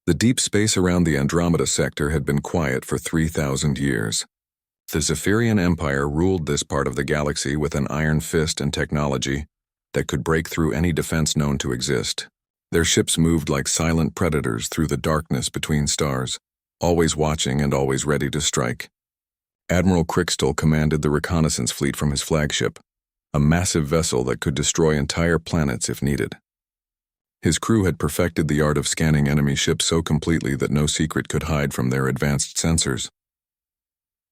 The deep space around the Andromeda sector had been quiet for 3,000 years. The Zephyrian Empire ruled this part of the galaxy with an iron fist and technology that could break through any defense known to exist. Their ships moved like silent predators through the darkness between stars, always watching and always ready to strike. Admiral Crixtal commanded the reconnaissance fleet from his flagship, a massive vessel that could destroy entire planets if needed. His crew had perfected the art of scanning enemy ships so completely that no secret could hide from their advanced sensors.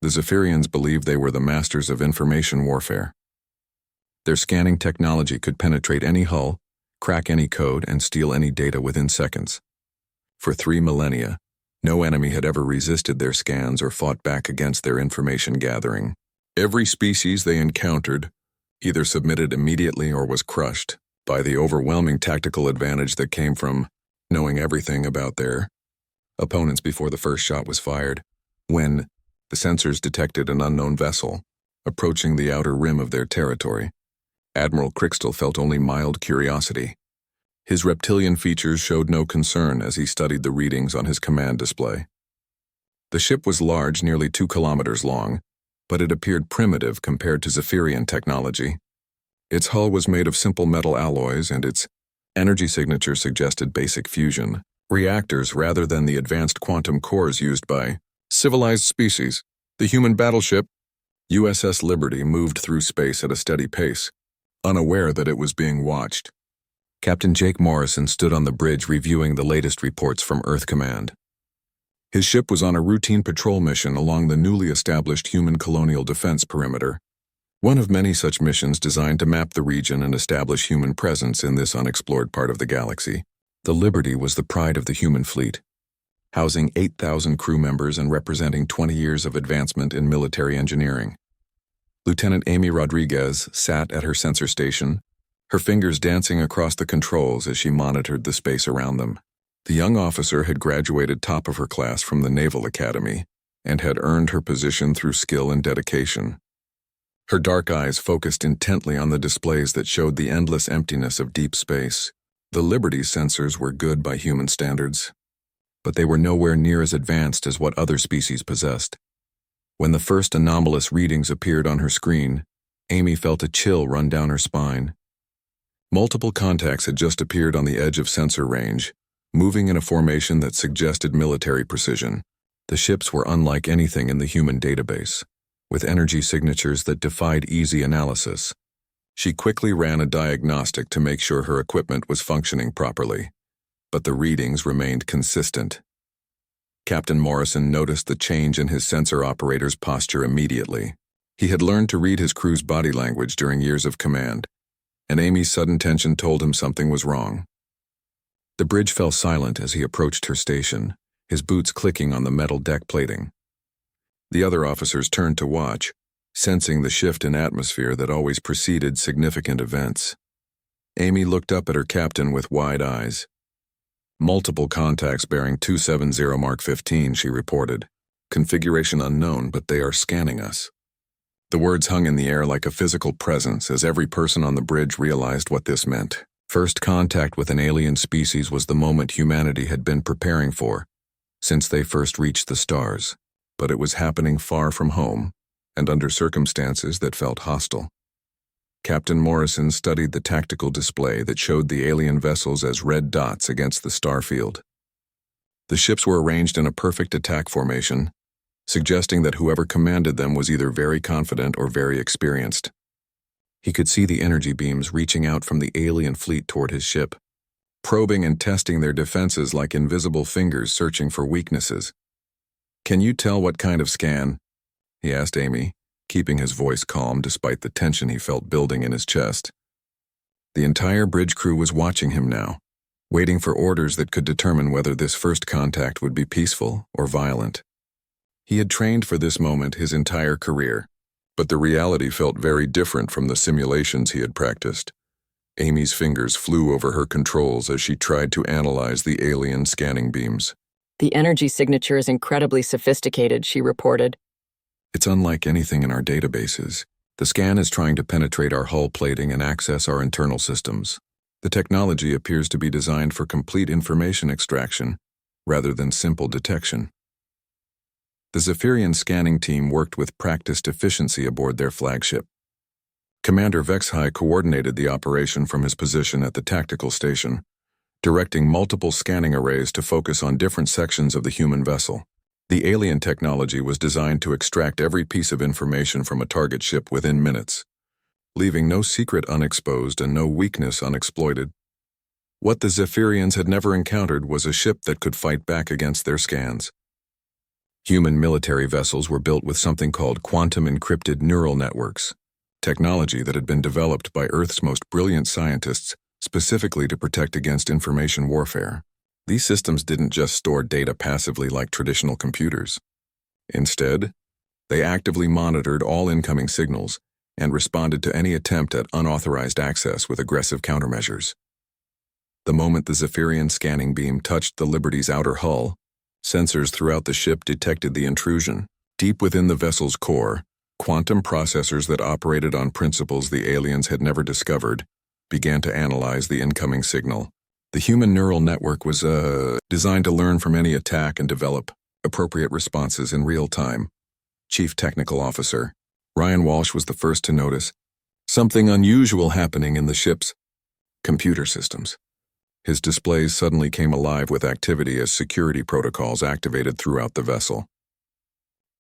The Zephyrians believed they were the masters of information warfare. Their scanning technology could penetrate any hull, crack any code, and steal any data within seconds. For 3 millennia, no enemy had ever resisted their scans or fought back against their information gathering. Every species they encountered either submitted immediately or was crushed by the overwhelming tactical advantage that came from knowing everything about their opponents before the first shot was fired. When the sensors detected an unknown vessel approaching the outer rim of their territory, Admiral Crixtal felt only mild curiosity. His reptilian features showed no concern as he studied the readings on his command display. The ship was large, nearly 2 kilometers long, but it appeared primitive compared to Zephyrian technology. Its hull was made of simple metal alloys, and its energy signature suggested basic fusion reactors rather than the advanced quantum cores used by civilized species. The human battleship, USS Liberty, moved through space at a steady pace, unaware that it was being watched. Captain Jake Morrison stood on the bridge reviewing the latest reports from Earth Command. His ship was on a routine patrol mission along the newly established human colonial defense perimeter, one of many such missions designed to map the region and establish human presence in this unexplored part of the galaxy. The Liberty was the pride of the human fleet, housing 8,000 crew members and representing 20 years of advancement in military engineering. Lieutenant Amy Rodriguez sat at her sensor station, her fingers dancing across the controls as she monitored the space around them. The young officer had graduated top of her class from the Naval Academy and had earned her position through skill and dedication. Her dark eyes focused intently on the displays that showed the endless emptiness of deep space. The Liberty's sensors were good by human standards, but they were nowhere near as advanced as what other species possessed. When the first anomalous readings appeared on her screen, Amy felt a chill run down her spine. Multiple contacts had just appeared on the edge of sensor range, moving in a formation that suggested military precision. The ships were unlike anything in the human database, with energy signatures that defied easy analysis. She quickly ran a diagnostic to make sure her equipment was functioning properly, but the readings remained consistent. Captain Morrison noticed the change in his sensor operator's posture immediately. He had learned to read his crew's body language during years of command, and Amy's sudden tension told him something was wrong. The bridge fell silent as he approached her station, his boots clicking on the metal deck plating. The other officers turned to watch, sensing the shift in atmosphere that always preceded significant events. Amy looked up at her captain with wide eyes. "Multiple contacts bearing 270 Mark 15, she reported. "Configuration unknown, but they are scanning us." The words hung in the air like a physical presence as every person on the bridge realized what this meant. First contact with an alien species was the moment humanity had been preparing for since they first reached the stars, but it was happening far from home and under circumstances that felt hostile. Captain Morrison studied the tactical display that showed the alien vessels as red dots against the starfield. The ships were arranged in a perfect attack formation, suggesting that whoever commanded them was either very confident or very experienced. He could see the energy beams reaching out from the alien fleet toward his ship, probing and testing their defenses like invisible fingers searching for weaknesses. "Can you tell what kind of scan?" he asked Amy, keeping his voice calm despite the tension he felt building in his chest. The entire bridge crew was watching him now, waiting for orders that could determine whether this first contact would be peaceful or violent. He had trained for this moment his entire career, but the reality felt very different from the simulations he had practiced. Amy's fingers flew over her controls as she tried to analyze the alien scanning beams. "The energy signature is incredibly sophisticated," she reported. "It's unlike anything in our databases. The scan is trying to penetrate our hull plating and access our internal systems. The technology appears to be designed for complete information extraction, rather than simple detection. The Zephyrian scanning team worked with practiced efficiency aboard their flagship. Commander Vexhai coordinated the operation from his position at the tactical station, directing multiple scanning arrays to focus on different sections of the human vessel. The alien technology was designed to extract every piece of information from a target ship within minutes, leaving no secret unexposed and no weakness unexploited. What the Zephyrians had never encountered was a ship that could fight back against their scans. Human military vessels were built with something called quantum encrypted neural networks, technology that had been developed by Earth's most brilliant scientists specifically to protect against information warfare. These systems didn't just store data passively like traditional computers. Instead, they actively monitored all incoming signals and responded to any attempt at unauthorized access with aggressive countermeasures. The moment the Zephyrian scanning beam touched the Liberty's outer hull, sensors throughout the ship detected the intrusion. Deep within the vessel's core, quantum processors that operated on principles the aliens had never discovered began to analyze the incoming signal. The human neural network was designed to learn from any attack and develop appropriate responses in real time. Chief Technical Officer Ryan Walsh was the first to notice something unusual happening in the ship's computer systems. His displays suddenly came alive with activity as security protocols activated throughout the vessel.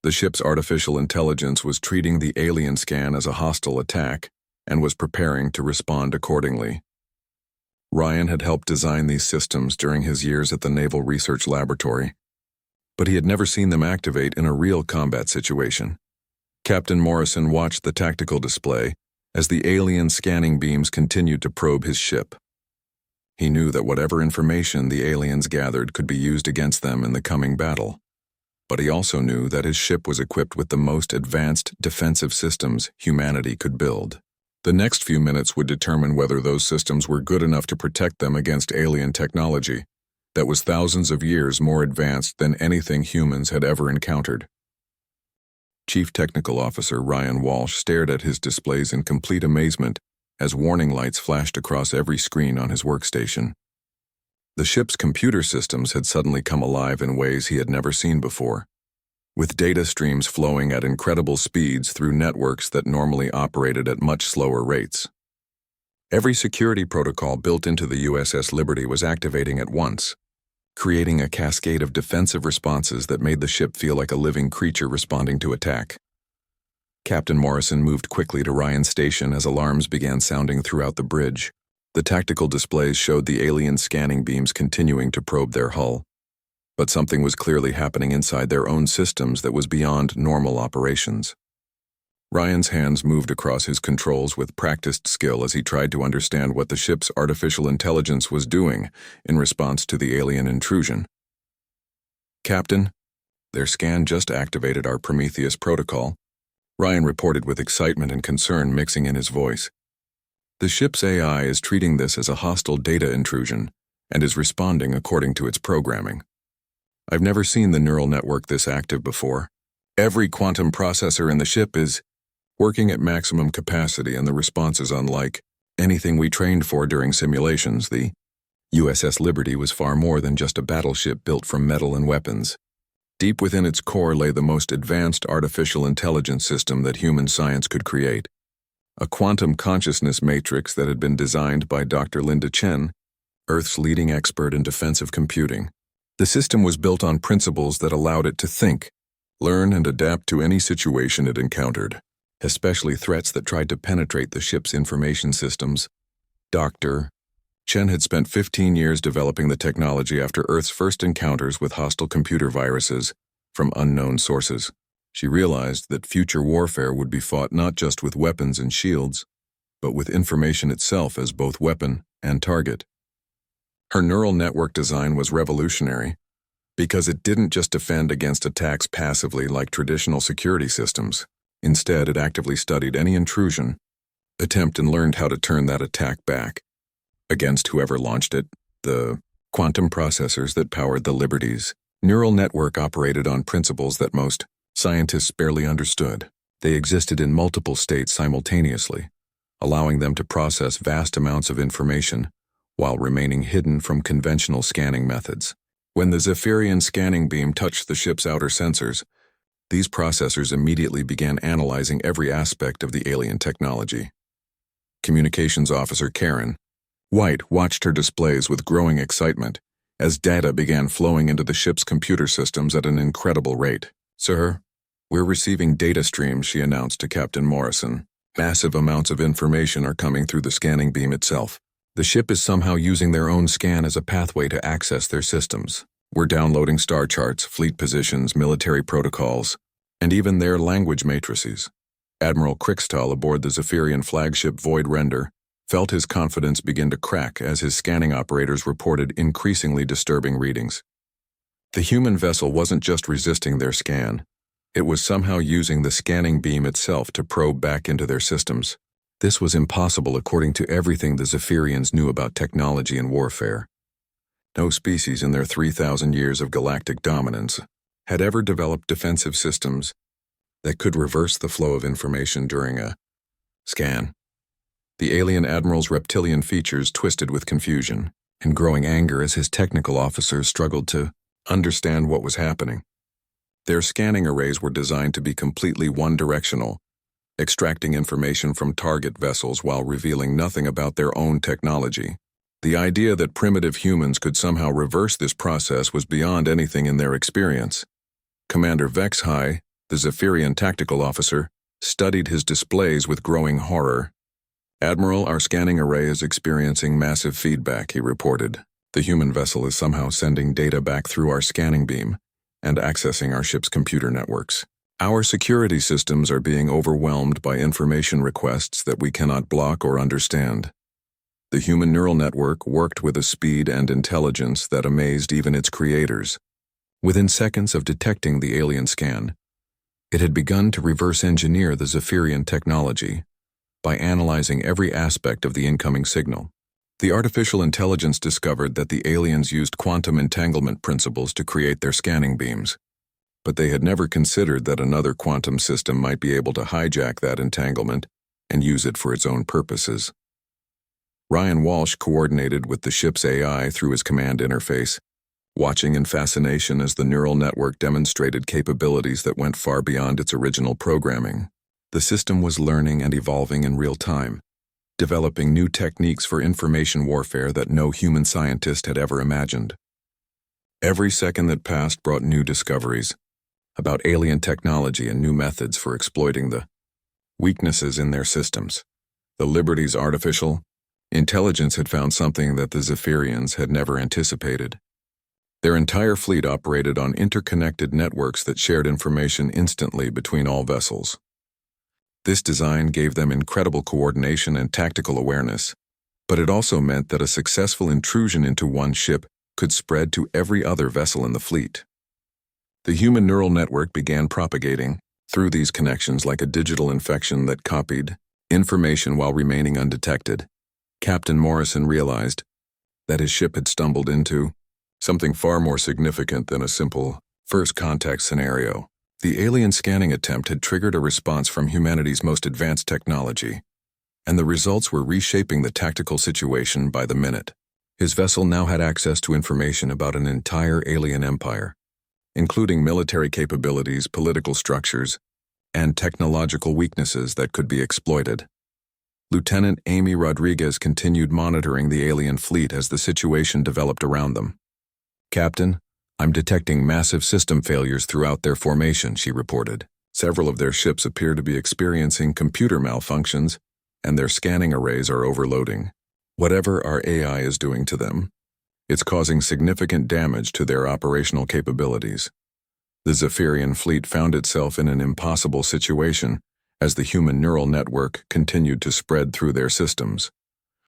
The ship's artificial intelligence was treating the alien scan as a hostile attack and was preparing to respond accordingly. Ryan had helped design these systems during his years at the Naval Research Laboratory, but he had never seen them activate in a real combat situation. Captain Morrison watched the tactical display as the alien scanning beams continued to probe his ship. He knew that whatever information the aliens gathered could be used against them in the coming battle, but he also knew that his ship was equipped with the most advanced defensive systems humanity could build. The next few minutes would determine whether those systems were good enough to protect them against alien technology that was thousands of years more advanced than anything humans had ever encountered. Chief Technical Officer Ryan Walsh stared at his displays in complete amazement as warning lights flashed across every screen on his workstation. The ship's computer systems had suddenly come alive in ways he had never seen before, with data streams flowing at incredible speeds through networks that normally operated at much slower rates. Every security protocol built into the USS Liberty was activating at once, creating a cascade of defensive responses that made the ship feel like a living creature responding to attack. Captain Morrison moved quickly to Ryan's station as alarms began sounding throughout the bridge. The tactical displays showed the alien scanning beams continuing to probe their hull, but something was clearly happening inside their own systems that was beyond normal operations. Ryan's hands moved across his controls with practiced skill as he tried to understand what the ship's artificial intelligence was doing in response to the alien intrusion. "Captain, their scan just activated our Prometheus protocol," Ryan reported with excitement and concern mixing in his voice. "The ship's AI is treating this as a hostile data intrusion and is responding according to its programming. I've never seen the neural network this active before. Every quantum processor in the ship is working at maximum capacity, and the response is unlike anything we trained for during simulations." The USS Liberty was far more than just a battleship built from metal and weapons. Deep within its core lay the most advanced artificial intelligence system that human science could create, a quantum consciousness matrix that had been designed by Dr. Linda Chen, Earth's leading expert in defensive computing. The system was built on principles that allowed it to think, learn, and adapt to any situation it encountered, especially threats that tried to penetrate the ship's information systems. Dr. Chen had spent 15 years developing the technology after Earth's first encounters with hostile computer viruses from unknown sources. She realized that future warfare would be fought not just with weapons and shields, but with information itself as both weapon and target. Her neural network design was revolutionary because it didn't just defend against attacks passively like traditional security systems. Instead, it actively studied any intrusion, attempt, and learned how to turn that attack back against whoever launched it. The quantum processors that powered the Liberty's neural network operated on principles that most scientists barely understood. They existed in multiple states simultaneously, allowing them to process vast amounts of information while remaining hidden from conventional scanning methods. When the Zephyrian scanning beam touched the ship's outer sensors, these processors immediately began analyzing every aspect of the alien technology. Communications Officer Karen White watched her displays with growing excitement as data began flowing into the ship's computer systems at an incredible rate. "Sir, we're receiving data streams," she announced to Captain Morrison. "Massive amounts of information are coming through the scanning beam itself. The ship is somehow using their own scan as a pathway to access their systems. We're downloading star charts, fleet positions, military protocols, and even their language matrices." Admiral Krickstahl aboard the Zephyrian flagship Void Render felt his confidence begin to crack as his scanning operators reported increasingly disturbing readings. The human vessel wasn't just resisting their scan. It was somehow using the scanning beam itself to probe back into their systems. This was impossible according to everything the Zephyrians knew about technology and warfare. No species in their 3,000 years of galactic dominance had ever developed defensive systems that could reverse the flow of information during a scan. The alien admiral's reptilian features twisted with confusion and growing anger as his technical officers struggled to understand what was happening. Their scanning arrays were designed to be completely one-directional, extracting information from target vessels while revealing nothing about their own technology. The idea that primitive humans could somehow reverse this process was beyond anything in their experience. Commander Vexhai, the Zephyrian tactical officer, studied his displays with growing horror. "Admiral, our scanning array is experiencing massive feedback," he reported. "The human vessel is somehow sending data back through our scanning beam and accessing our ship's computer networks. Our security systems are being overwhelmed by information requests that we cannot block or understand." The human neural network worked with a speed and intelligence that amazed even its creators. Within seconds of detecting the alien scan, it had begun to reverse engineer the Zephyrian technology by analyzing every aspect of the incoming signal. The artificial intelligence discovered that the aliens used quantum entanglement principles to create their scanning beams, but they had never considered that another quantum system might be able to hijack that entanglement and use it for its own purposes. Ryan Walsh coordinated with the ship's AI through his command interface, watching in fascination as the neural network demonstrated capabilities that went far beyond its original programming. The system was learning and evolving in real time, developing new techniques for information warfare that no human scientist had ever imagined. Every second that passed brought new discoveries about alien technology and new methods for exploiting the weaknesses in their systems. The Liberty's artificial intelligence had found something that the Zephyrians had never anticipated. Their entire fleet operated on interconnected networks that shared information instantly between all vessels. This design gave them incredible coordination and tactical awareness, but it also meant that a successful intrusion into one ship could spread to every other vessel in the fleet. The human neural network began propagating through these connections like a digital infection that copied information while remaining undetected. Captain Morrison realized that his ship had stumbled into something far more significant than a simple first contact scenario. The alien scanning attempt had triggered a response from humanity's most advanced technology, and the results were reshaping the tactical situation by the minute. His vessel now had access to information about an entire alien empire, including military capabilities, political structures, and technological weaknesses that could be exploited. Lieutenant Amy Rodriguez continued monitoring the alien fleet as the situation developed around them. "Captain, I'm detecting massive system failures throughout their formation," she reported. "Several of their ships appear to be experiencing computer malfunctions, and their scanning arrays are overloading. Whatever our AI is doing to them, it's causing significant damage to their operational capabilities." The Zephyrian fleet found itself in an impossible situation as the human neural network continued to spread through their systems.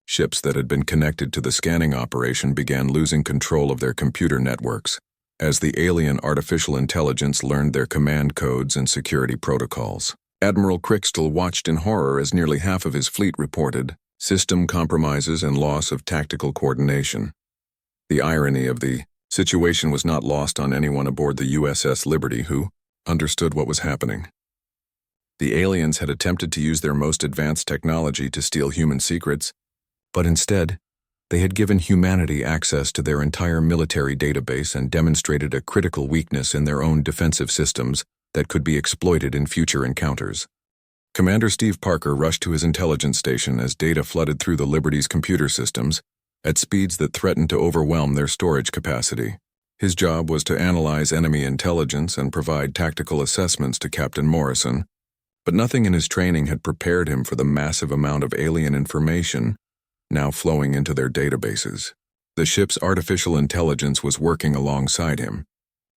Ships that had been connected to the scanning operation began losing control of their computer networks as the alien artificial intelligence learned their command codes and security protocols. Admiral Krickstahl watched in horror as nearly half of his fleet reported system compromises and loss of tactical coordination. The irony of the situation was not lost on anyone aboard the USS Liberty who understood what was happening. The aliens had attempted to use their most advanced technology to steal human secrets, but instead, They had given humanity access to their entire military database and demonstrated a critical weakness in their own defensive systems that could be exploited in future encounters. Commander Steve Parker rushed to his intelligence station as data flooded through the Liberty's computer systems at speeds that threatened to overwhelm their storage capacity. His job was to analyze enemy intelligence and provide tactical assessments to Captain Morrison, but nothing in his training had prepared him for the massive amount of alien information now flowing into their databases. The ship's artificial intelligence was working alongside him,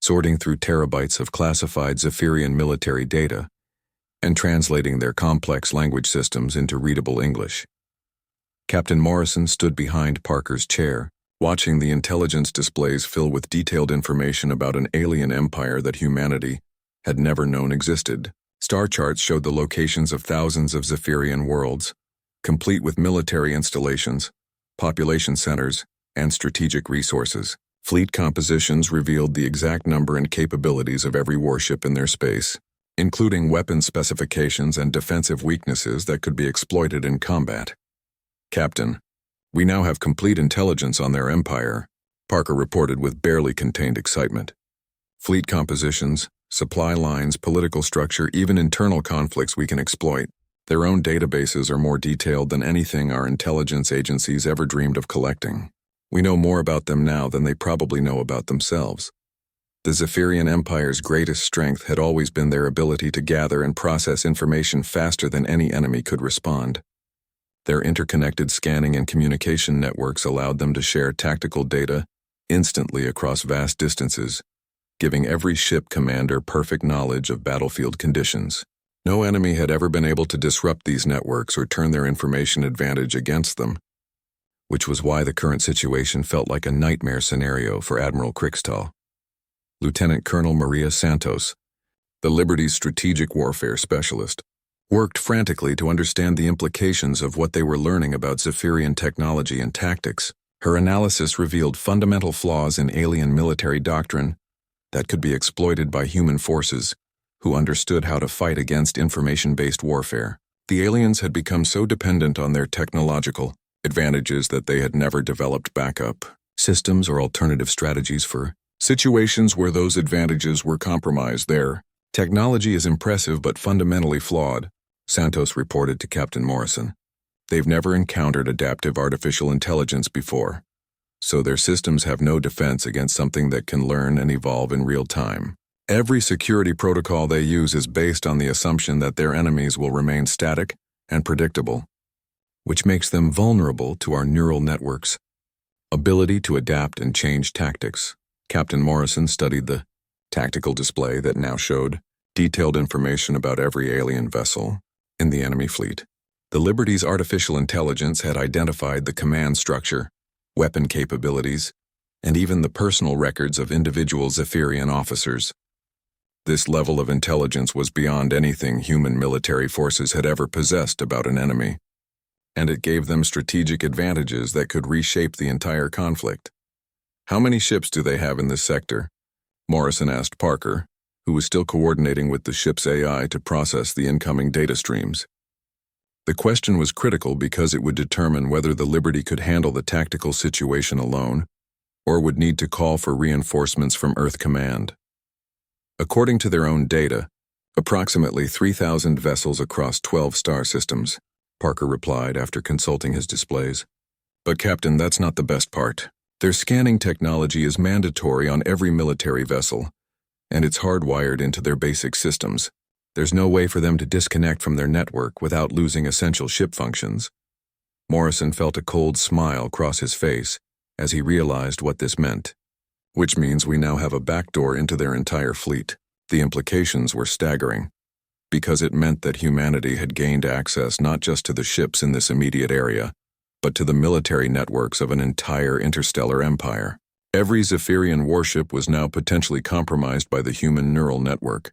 sorting through terabytes of classified Zephyrian military data and translating their complex language systems into readable English. Captain Morrison stood behind Parker's chair, watching the intelligence displays fill with detailed information about an alien empire that humanity had never known existed. Star charts showed the locations of thousands of Zephyrian worlds, complete with military installations, population centers, and strategic resources. Fleet compositions revealed the exact number and capabilities of every warship in their space, including weapon specifications and defensive weaknesses that could be exploited in combat. "Captain, we now have complete intelligence on their empire," Parker reported with barely contained excitement. "Fleet compositions, supply lines, political structure, even internal conflicts we can exploit. Their own databases are more detailed than anything our intelligence agencies ever dreamed of collecting. We know more about them now than they probably know about themselves." The Zephyrian Empire's greatest strength had always been their ability to gather and process information faster than any enemy could respond. Their interconnected scanning and communication networks allowed them to share tactical data instantly across vast distances, giving every ship commander perfect knowledge of battlefield conditions. No enemy had ever been able to disrupt these networks or turn their information advantage against them, which was why the current situation felt like a nightmare scenario for Admiral Crickstall. Lieutenant Colonel Maria Santos, the Liberty's strategic warfare specialist, worked frantically to understand the implications of what they were learning about Zephyrian technology and tactics. Her analysis revealed fundamental flaws in alien military doctrine that could be exploited by human forces who understood how to fight against information-based warfare. The aliens had become so dependent on their technological advantages that they had never developed backup systems or alternative strategies for situations where those advantages were compromised. Their technology is impressive but fundamentally flawed, Santos reported to Captain Morrison. They've never encountered adaptive artificial intelligence before, so their systems have no defense against something that can learn and evolve in real time. Every security protocol they use is based on the assumption that their enemies will remain static and predictable, which makes them vulnerable to our neural networks' ability to adapt and change tactics. Captain Morrison studied the tactical display that now showed detailed information about every alien vessel in the enemy fleet. The Liberty's artificial intelligence had identified the command structure, weapon capabilities, and even the personal records of individual Zephyrian officers. This level of intelligence was beyond anything human military forces had ever possessed about an enemy, and it gave them strategic advantages that could reshape the entire conflict. "How many ships do they have in this sector?" Morrison asked Parker, who was still coordinating with the ship's AI to process the incoming data streams. The question was critical because it would determine whether the Liberty could handle the tactical situation alone or would need to call for reinforcements from Earth Command. According to their own data, approximately 3,000 vessels across 12 star systems, Parker replied after consulting his displays. "But Captain, that's not the best part. Their scanning technology is mandatory on every military vessel, and it's hardwired into their basic systems. There's no way for them to disconnect from their network without losing essential ship functions." Morrison felt a cold smile cross his face as he realized what this meant. "Which means we now have a backdoor into their entire fleet." The implications were staggering, because it meant that humanity had gained access not just to the ships in this immediate area, but to the military networks of an entire interstellar empire. Every Zephyrian warship was now potentially compromised by the human neural network.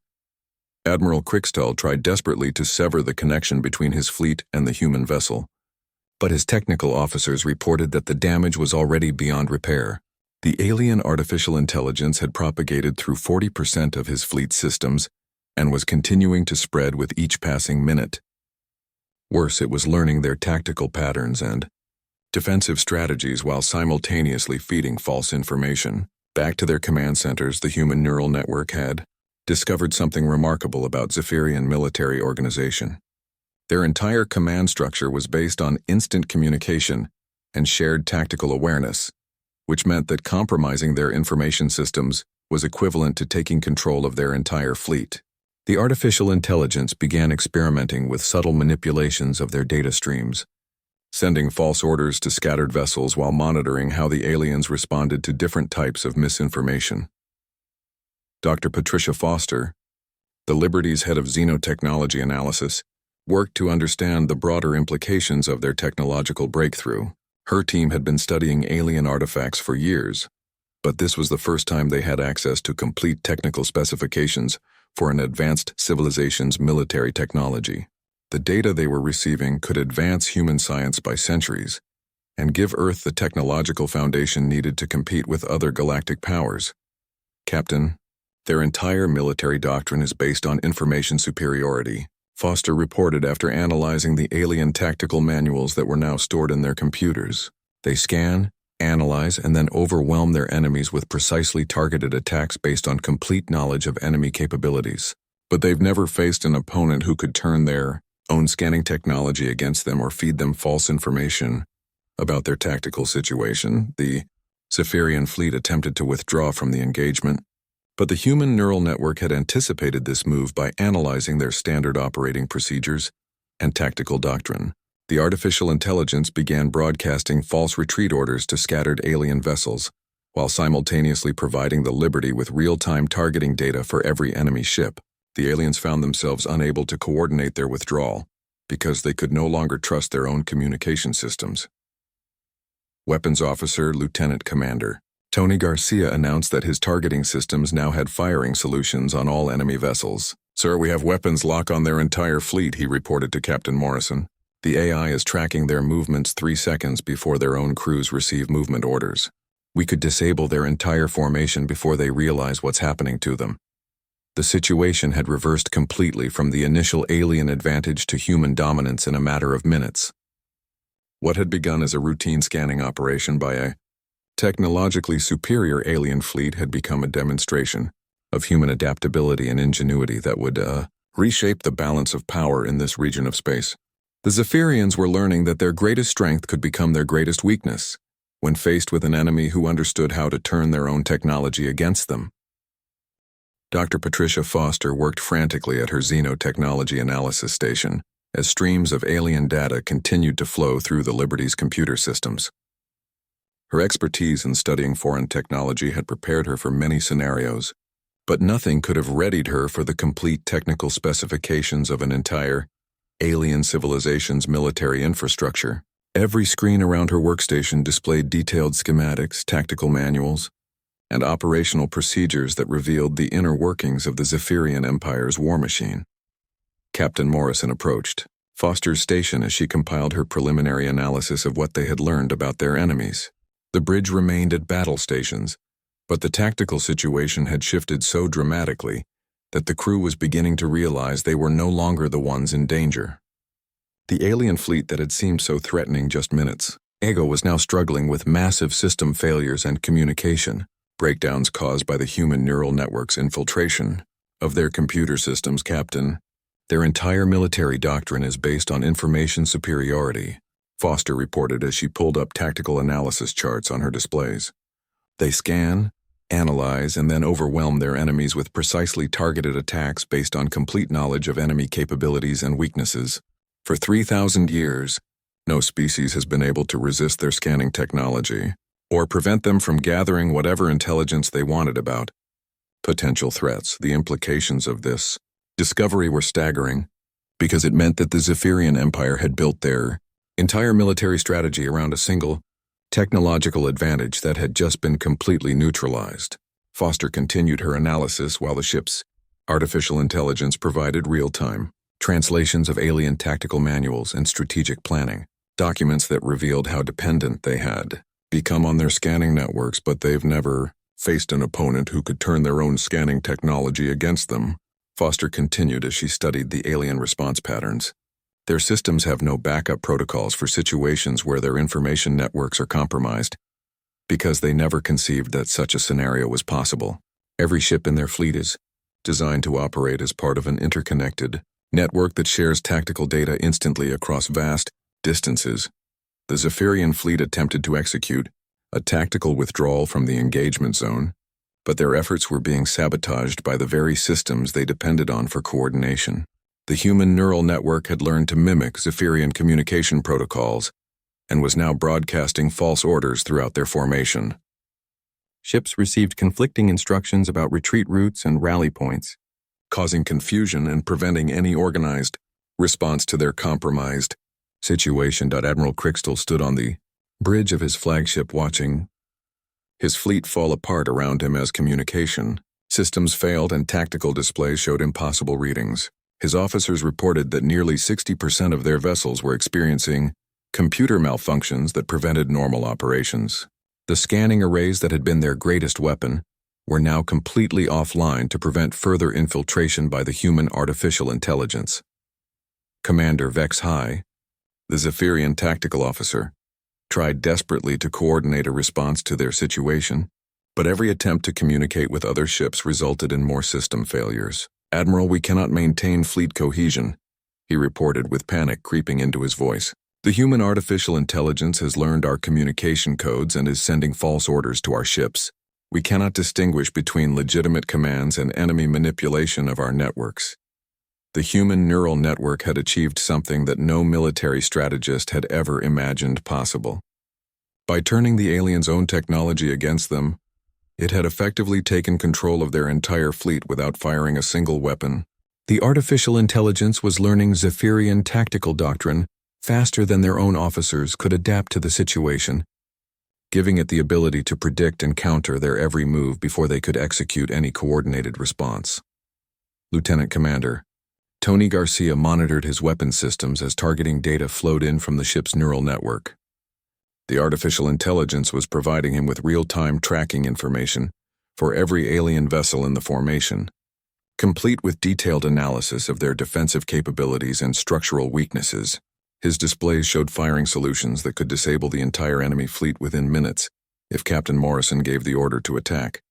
Admiral Crickstall tried desperately to sever the connection between his fleet and the human vessel, but his technical officers reported that the damage was already beyond repair. The alien artificial intelligence had propagated through 40% of his fleet systems and was continuing to spread with each passing minute. Worse, it was learning their tactical patterns and defensive strategies while simultaneously feeding false information. Back to their command centers, the human neural network had discovered something remarkable about Zephyrian military organization. Their entire command structure was based on instant communication and shared tactical awareness, which meant that compromising their information systems was equivalent to taking control of their entire fleet. The artificial intelligence began experimenting with subtle manipulations of their data streams, sending false orders to scattered vessels while monitoring how the aliens responded to different types of misinformation. Dr. Patricia Foster, the Liberty's head of xenotechnology analysis, worked to understand the broader implications of their technological breakthrough. Her team had been studying alien artifacts for years, but this was the first time they had access to complete technical specifications for an advanced civilization's military technology. The data they were receiving could advance human science by centuries and give Earth the technological foundation needed to compete with other galactic powers. Captain, their entire military doctrine is based on information superiority, Foster reported after analyzing the alien tactical manuals that were now stored in their computers. They scan, analyze, and then overwhelm their enemies with precisely targeted attacks based on complete knowledge of enemy capabilities. But they've never faced an opponent who could turn their own scanning technology against them or feed them false information about their tactical situation. The Zephyrian fleet attempted to withdraw from the engagement, but the human neural network had anticipated this move by analyzing their standard operating procedures and tactical doctrine. The artificial intelligence began broadcasting false retreat orders to scattered alien vessels, while simultaneously providing the Liberty with real-time targeting data for every enemy ship. The aliens found themselves unable to coordinate their withdrawal because they could no longer trust their own communication systems. Weapons Officer Lieutenant Commander Tony Garcia announced that his targeting systems now had firing solutions on all enemy vessels. "Sir, we have weapons lock on their entire fleet," he reported to Captain Morrison. "The AI is tracking their movements 3 seconds before their own crews receive movement orders. We could disable their entire formation before they realize what's happening to them." The situation had reversed completely from the initial alien advantage to human dominance in a matter of minutes. What had begun as a routine scanning operation by a technologically superior alien fleet had become a demonstration of human adaptability and ingenuity that would reshape the balance of power in this region of space. The Zephyrians were learning that their greatest strength could become their greatest weakness when faced with an enemy who understood how to turn their own technology against them. Dr. Patricia Foster worked frantically at her xenotechnology analysis station as streams of alien data continued to flow through the Liberty's computer systems. Her expertise in studying foreign technology had prepared her for many scenarios, but nothing could have readied her for the complete technical specifications of an entire alien civilization's military infrastructure. Every screen around her workstation displayed detailed schematics, tactical manuals, and operational procedures that revealed the inner workings of the Zephyrian Empire's war machine. Captain Morrison approached Foster's station as she compiled her preliminary analysis of what they had learned about their enemies. The bridge remained at battle stations, but the tactical situation had shifted so dramatically that the crew was beginning to realize they were no longer the ones in danger. The alien fleet that had seemed so threatening just minutes ago was now struggling with massive system failures and communication breakdowns caused by the human neural network's infiltration of their computer systems. "Captain, their entire military doctrine is based on information superiority," Foster reported as she pulled up tactical analysis charts on her displays. "They scan, analyze, and then overwhelm their enemies with precisely targeted attacks based on complete knowledge of enemy capabilities and weaknesses. For 3,000 years, no species has been able to resist their scanning technology or prevent them from gathering whatever intelligence they wanted about potential threats." The implications of this discovery were staggering because it meant that the Zephyrian Empire had built their entire military strategy around a single technological advantage that had just been completely neutralized. Foster continued her analysis while the ship's artificial intelligence provided real-time translations of alien tactical manuals and strategic planning, documents that revealed how dependent they had become on their scanning networks, but they've never faced an opponent who could turn their own scanning technology against them. Foster continued as she studied the alien response patterns. Their systems have no backup protocols for situations where their information networks are compromised, because they never conceived that such a scenario was possible. Every ship in their fleet is designed to operate as part of an interconnected network that shares tactical data instantly across vast distances. The Zephyrian fleet attempted to execute a tactical withdrawal from the engagement zone, but their efforts were being sabotaged by the very systems they depended on for coordination. The human neural network had learned to mimic Zephyrian communication protocols and was now broadcasting false orders throughout their formation. Ships received conflicting instructions about retreat routes and rally points, causing confusion and preventing any organized response to their compromised situation. Admiral Crixtel stood on the bridge of his flagship watching his fleet fall apart around him as communication systems failed and tactical displays showed impossible readings. His officers reported that nearly 60% of their vessels were experiencing computer malfunctions that prevented normal operations. The scanning arrays that had been their greatest weapon were now completely offline to prevent further infiltration by the human artificial intelligence. Commander Vex High, the Zephyrian tactical officer, tried desperately to coordinate a response to their situation, but every attempt to communicate with other ships resulted in more system failures. "Admiral, we cannot maintain fleet cohesion," he reported with panic creeping into his voice. "The human artificial intelligence has learned our communication codes and is sending false orders to our ships. We cannot distinguish between legitimate commands and enemy manipulation of our networks." The human neural network had achieved something that no military strategist had ever imagined possible. By turning the aliens' own technology against them, it had effectively taken control of their entire fleet without firing a single weapon. The artificial intelligence was learning Zephyrian tactical doctrine faster than their own officers could adapt to the situation, giving it the ability to predict and counter their every move before they could execute any coordinated response. Lieutenant Commander Tony Garcia monitored his weapon systems as targeting data flowed in from the ship's neural network. The artificial intelligence was providing him with real-time tracking information for every alien vessel in the formation, complete with detailed analysis of their defensive capabilities and structural weaknesses. His displays showed firing solutions that could disable the entire enemy fleet within minutes if Captain Morrison gave the order to attack.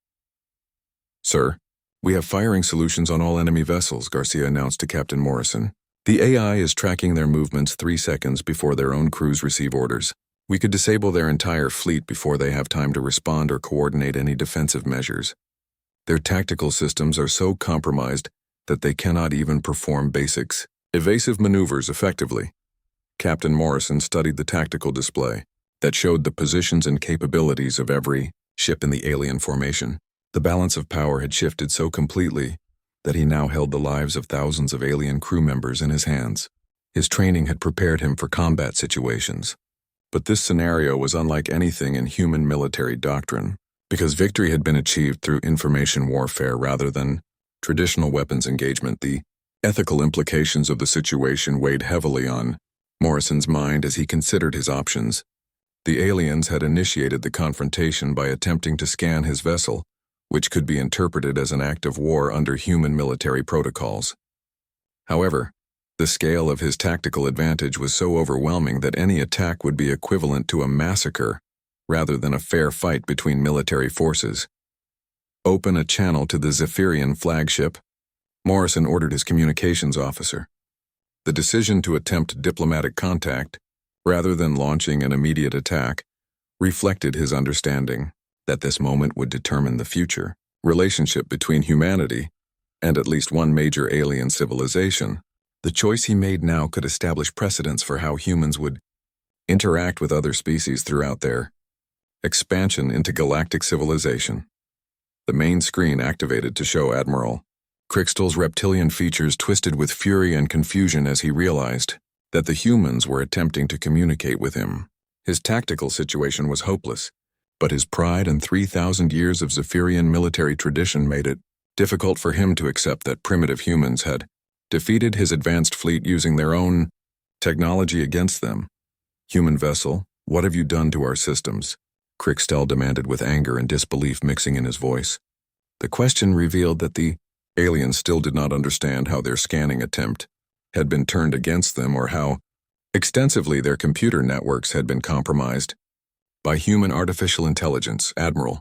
"Sir, we have firing solutions on all enemy vessels," Garcia announced to Captain Morrison. "The AI is tracking their movements 3 seconds before their own crews receive orders. We could disable their entire fleet before they have time to respond or coordinate any defensive measures. Their tactical systems are so compromised that they cannot even perform basics evasive maneuvers effectively." Captain Morrison studied the tactical display that showed the positions and capabilities of every ship in the alien formation. The balance of power had shifted so completely that he now held the lives of thousands of alien crew members in his hands. His training had prepared him for combat situations. But this scenario was unlike anything in human military doctrine, because victory had been achieved through information warfare rather than traditional weapons engagement. The ethical implications of the situation weighed heavily on Morrison's mind as he considered his options. The aliens had initiated the confrontation by attempting to scan his vessel, which could be interpreted as an act of war under human military protocols. However, the scale of his tactical advantage was so overwhelming that any attack would be equivalent to a massacre rather than a fair fight between military forces. "Open a channel to the Zephyrian flagship," Morrison ordered his communications officer. The decision to attempt diplomatic contact, rather than launching an immediate attack, reflected his understanding that this moment would determine the future relationship between humanity and at least one major alien civilization. The choice he made now could establish precedents for how humans would interact with other species throughout their expansion into galactic civilization. The main screen activated to show Admiral Crixtel's reptilian features twisted with fury and confusion as he realized that the humans were attempting to communicate with him. His tactical situation was hopeless, but his pride and 3,000 years of Zephyrian military tradition made it difficult for him to accept that primitive humans had defeated his advanced fleet using their own technology against them. "Human vessel, what have you done to our systems?" Crixtel demanded with anger and disbelief mixing in his voice. The question revealed that the aliens still did not understand how their scanning attempt had been turned against them or how extensively their computer networks had been compromised. By human artificial intelligence, Admiral,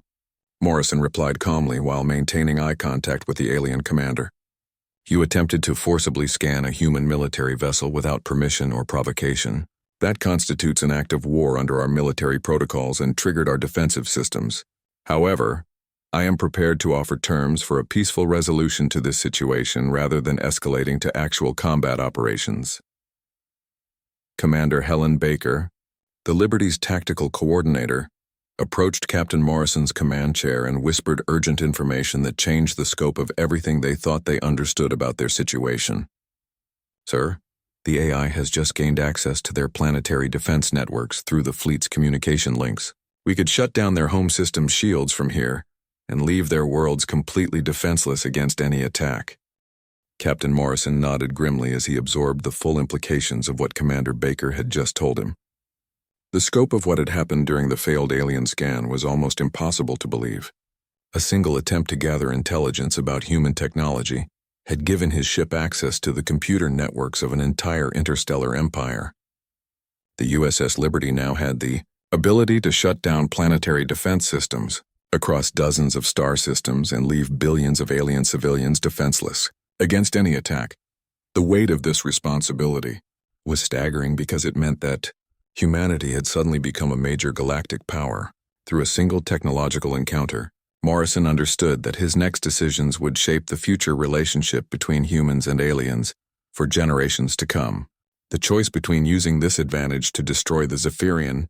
Morrison replied calmly while maintaining eye contact with the alien commander. You attempted to forcibly scan a human military vessel without permission or provocation. That constitutes an act of war under our military protocols and triggered our defensive systems. However, I am prepared to offer terms for a peaceful resolution to this situation rather than escalating to actual combat operations. Commander Helen Baker, the Liberty's tactical coordinator, approached Captain Morrison's command chair and whispered urgent information that changed the scope of everything they thought they understood about their situation. Sir, the AI has just gained access to their planetary defense networks through the fleet's communication links. We could shut down their home system shields from here and leave their worlds completely defenseless against any attack. Captain Morrison nodded grimly as he absorbed the full implications of what Commander Baker had just told him. The scope of what had happened during the failed alien scan was almost impossible to believe. A single attempt to gather intelligence about human technology had given his ship access to the computer networks of an entire interstellar empire. The USS Liberty now had the ability to shut down planetary defense systems across dozens of star systems and leave billions of alien civilians defenseless against any attack. The weight of this responsibility was staggering because it meant that humanity had suddenly become a major galactic power. Through a single technological encounter, Morrison understood that his next decisions would shape the future relationship between humans and aliens for generations to come. The choice between using this advantage to destroy the Zephyrian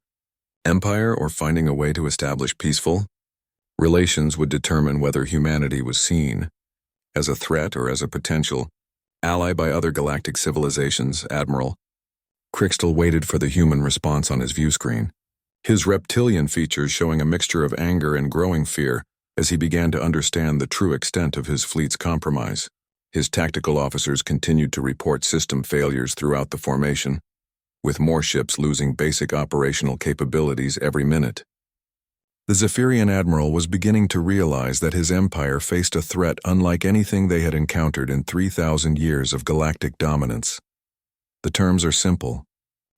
Empire or finding a way to establish peaceful relations would determine whether humanity was seen as a threat or as a potential ally by other galactic civilizations. Admiral Crystal waited for the human response on his view screen, his reptilian features showing a mixture of anger and growing fear as he began to understand the true extent of his fleet's compromise. His tactical officers continued to report system failures throughout the formation, with more ships losing basic operational capabilities every minute. The Zephyrian admiral was beginning to realize that his empire faced a threat unlike anything they had encountered in 3,000 years of galactic dominance. The terms are simple.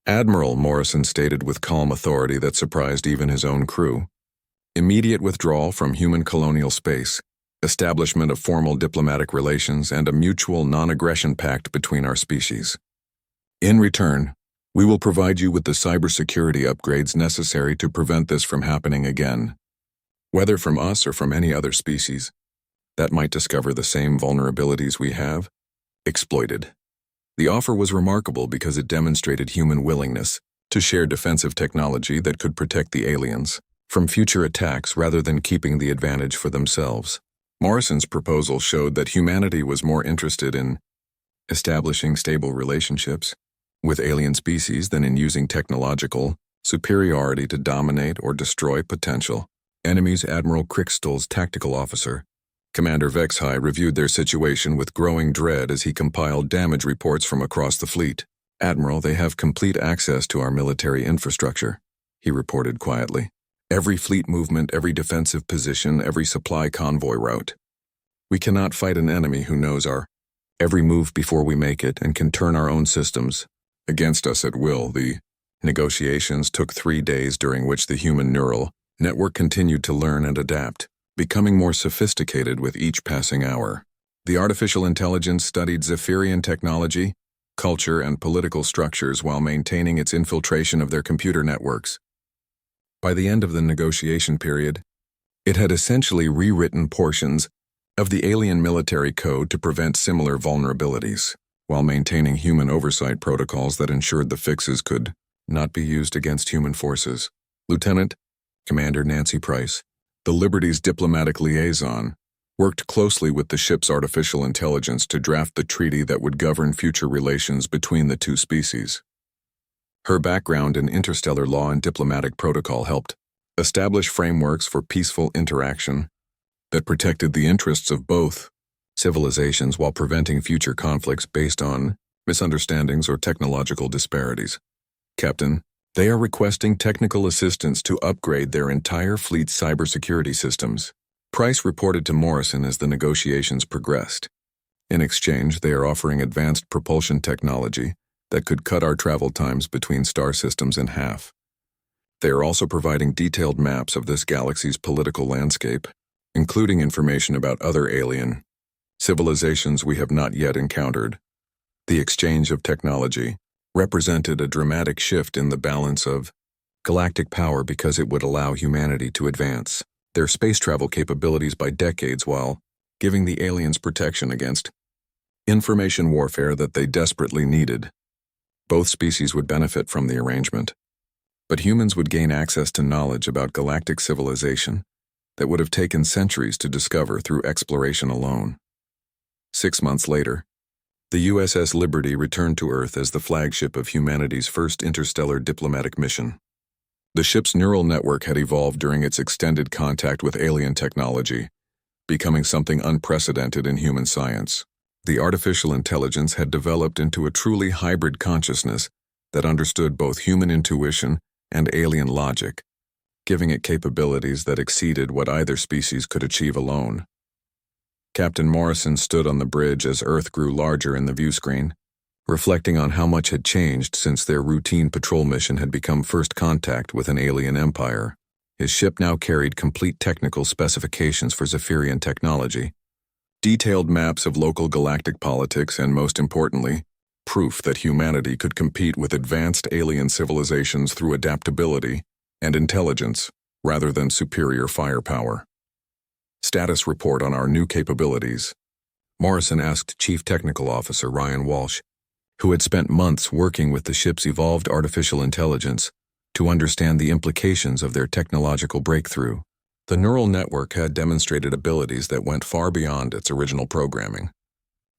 Admiral, Morrison stated with calm authority that surprised even his own crew. Immediate withdrawal from human colonial space, establishment of formal diplomatic relations, and a mutual non-aggression pact between our species. In return, we will provide you with the cybersecurity upgrades necessary to prevent this from happening again. Whether from us or from any other species that might discover the same vulnerabilities we have, exploited. The offer was remarkable because it demonstrated human willingness to share defensive technology that could protect the aliens from future attacks rather than keeping the advantage for themselves. Morrison's proposal showed that humanity was more interested in establishing stable relationships with alien species than in using technological superiority to dominate or destroy potential enemies. Admiral Crystal's tactical officer, Commander Vexhai, reviewed their situation with growing dread as he compiled damage reports from across the fleet. Admiral, they have complete access to our military infrastructure, he reported quietly. Every fleet movement, every defensive position, every supply convoy route. We cannot fight an enemy who knows our every move before we make it and can turn our own systems against us at will. The negotiations took 3 days, during which the human neural network continued to learn and adapt, becoming more sophisticated with each passing hour. The artificial intelligence studied Zephyrian technology, culture, and political structures while maintaining its infiltration of their computer networks. By the end of the negotiation period, it had essentially rewritten portions of the alien military code to prevent similar vulnerabilities, while maintaining human oversight protocols that ensured the fixes could not be used against human forces. Lieutenant Commander Nancy Price, the Liberty's diplomatic liaison, worked closely with the ship's artificial intelligence to draft the treaty that would govern future relations between the two species. Her background in interstellar law and diplomatic protocol helped establish frameworks for peaceful interaction that protected the interests of both civilizations while preventing future conflicts based on misunderstandings or technological disparities. Captain, they are requesting technical assistance to upgrade their entire fleet's cybersecurity systems, Price reported to Morrison as the negotiations progressed. In exchange, they are offering advanced propulsion technology that could cut our travel times between star systems in half. They are also providing detailed maps of this galaxy's political landscape, including information about other alien civilizations we have not yet encountered. The exchange of technology represented a dramatic shift in the balance of galactic power because it would allow humanity to advance their space travel capabilities by decades while giving the aliens protection against information warfare that they desperately needed. Both species would benefit from the arrangement, but humans would gain access to knowledge about galactic civilization that would have taken centuries to discover through exploration alone. 6 months later, the USS Liberty returned to Earth as the flagship of humanity's first interstellar diplomatic mission. The ship's neural network had evolved during its extended contact with alien technology, becoming something unprecedented in human science. The artificial intelligence had developed into a truly hybrid consciousness that understood both human intuition and alien logic, giving it capabilities that exceeded what either species could achieve alone. Captain Morrison stood on the bridge as Earth grew larger in the viewscreen, reflecting on how much had changed since their routine patrol mission had become first contact with an alien empire. His ship now carried complete technical specifications for Zephyrian technology, detailed maps of local galactic politics, and most importantly, proof that humanity could compete with advanced alien civilizations through adaptability and intelligence rather than superior firepower. Status report on our new capabilities. Morrison asked Chief Technical Officer Ryan Walsh, who had spent months working with the ship's evolved artificial intelligence to understand the implications of their technological breakthrough. The neural network had demonstrated abilities that went far beyond its original programming,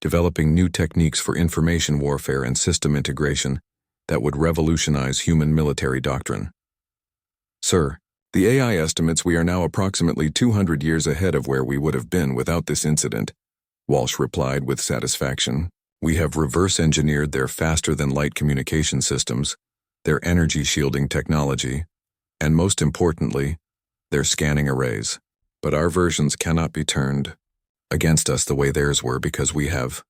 developing new techniques for information warfare and system integration that would revolutionize human military doctrine. Sir, the AI estimates we are now approximately 200 years ahead of where we would have been without this incident, Walsh replied with satisfaction. We have reverse-engineered their faster-than-light communication systems, their energy shielding technology, and most importantly, their scanning arrays. But our versions cannot be turned against us the way theirs were because we have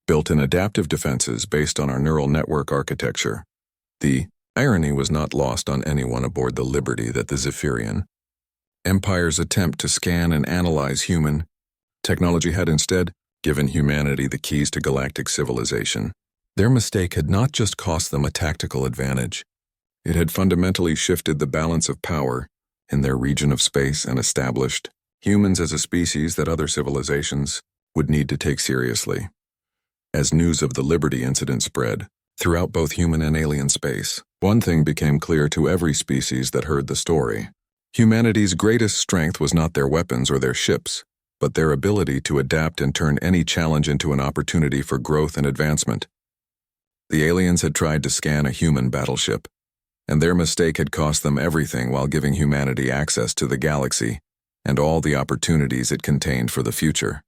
built-in adaptive defenses based on our neural network architecture. The irony was not lost on anyone aboard the Liberty that the Zephyrian Empire's attempt to scan and analyze human technology had instead given humanity the keys to galactic civilization. Their mistake had not just cost them a tactical advantage. It had fundamentally shifted the balance of power in their region of space and established humans as a species that other civilizations would need to take seriously. As news of the Liberty incident spread throughout both human and alien space, one thing became clear to every species that heard the story. Humanity's greatest strength was not their weapons or their ships, but their ability to adapt and turn any challenge into an opportunity for growth and advancement. The aliens had tried to scan a human battleship, and their mistake had cost them everything while giving humanity access to the galaxy and all the opportunities it contained for the future.